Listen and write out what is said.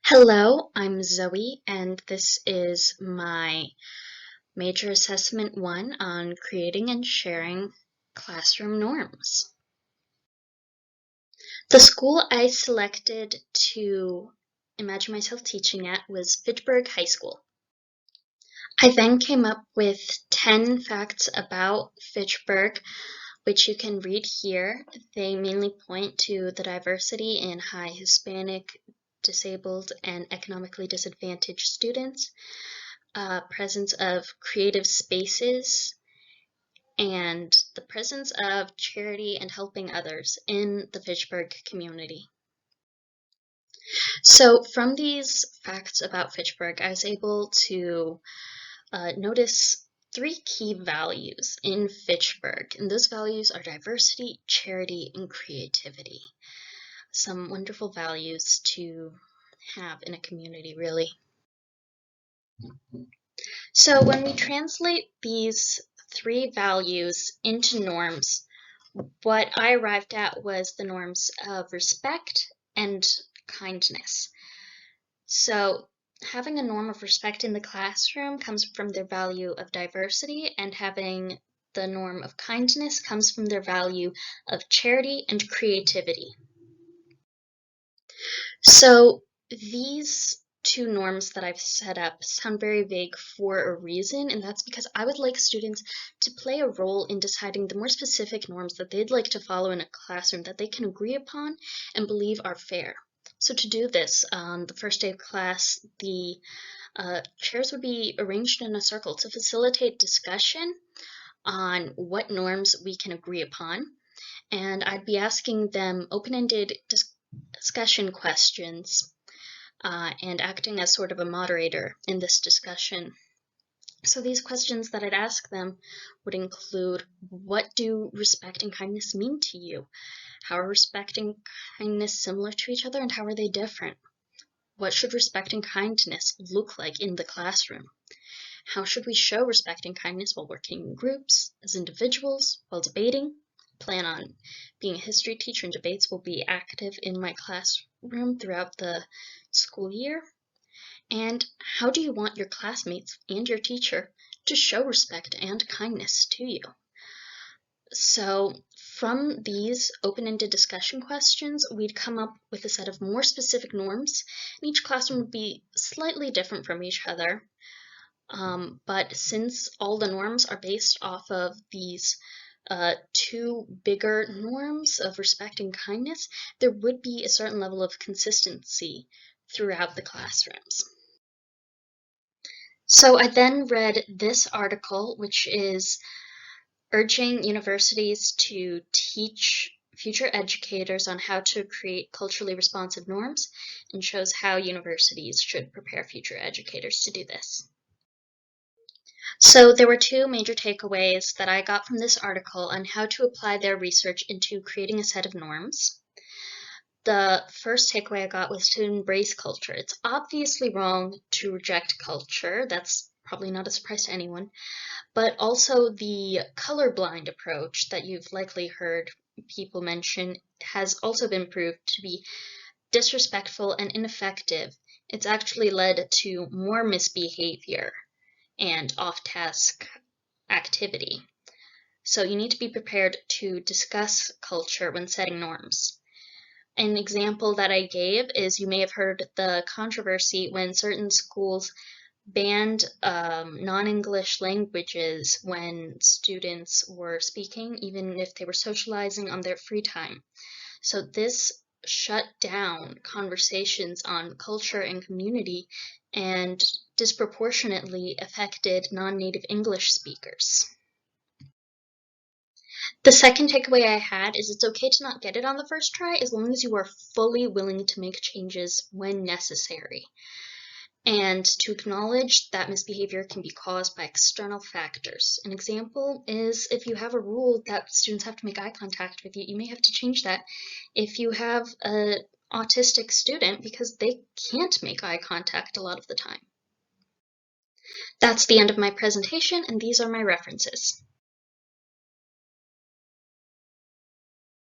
Hello, I'm Zoe, and this is my major assessment 1 on creating and sharing classroom norms. The school I selected to imagine myself teaching at was Fitchburg High School. I then came up with 10 facts about Fitchburg, which you can read here. They mainly point to the diversity in high Hispanic, disabled, and economically disadvantaged students, presence of creative spaces, and the presence of charity and helping others in the Fitchburg community. So from these facts about Fitchburg, I was able to notice 3 key values in Fitchburg, and those values are diversity, charity, and creativity. Some wonderful values to have in a community, really. So when we translate these 3 values into norms, what I arrived at was the norms of respect and kindness. So having a norm of respect in the classroom comes from their value of diversity, and having the norm of kindness comes from their value of charity and creativity. So these 2 norms that I've set up sound very vague for a reason, and that's because I would like students to play a role in deciding the more specific norms that they'd like to follow in a classroom that they can agree upon and believe are fair. So to do this, on the first day of class, the chairs would be arranged in a circle to facilitate discussion on what norms we can agree upon, and I'd be asking them open-ended discussion questions and acting as sort of a moderator in this discussion. So these questions that I'd ask them would include, what do respect and kindness mean to you? How are respect and kindness similar to each other, and how are they different? What should respect and kindness look like in the classroom? How should we show respect and kindness while working in groups, as individuals, while debating? Plan on being a history teacher, and debates will be active in my classroom throughout the school year. And how do you want your classmates and your teacher to show respect and kindness to you? So from these open-ended discussion questions, we'd come up with a set of more specific norms, and each classroom would be slightly different from each other. But since all the norms are based off of these 2 bigger norms of respect and kindness, there would be a certain level of consistency throughout the classrooms. So I then read this article, which is urging universities to teach future educators on how to create culturally responsive norms, and shows how universities should prepare future educators to do this. So there were 2 major takeaways that I got from this article on how to apply their research into creating a set of norms. The first takeaway I got was to embrace culture. It's obviously wrong to reject culture. That's probably not a surprise to anyone. But also the colorblind approach that you've likely heard people mention has also been proved to be disrespectful and ineffective. It's actually led to more misbehavior and off-task activity. So you need to be prepared to discuss culture when setting norms. An example that I gave is, you may have heard the controversy when certain schools banned non-English languages when students were speaking, even if they were socializing on their free time. So this shut down conversations on culture and community, and disproportionately affected non-native English speakers. The second takeaway I had is, it's okay to not get it on the first try as long as you are fully willing to make changes when necessary, and to acknowledge that misbehavior can be caused by external factors. An example is, if you have a rule that students have to make eye contact with you, you may have to change that if you have an autistic student, because they can't make eye contact a lot of the time. That's the end of my presentation, and these are my references.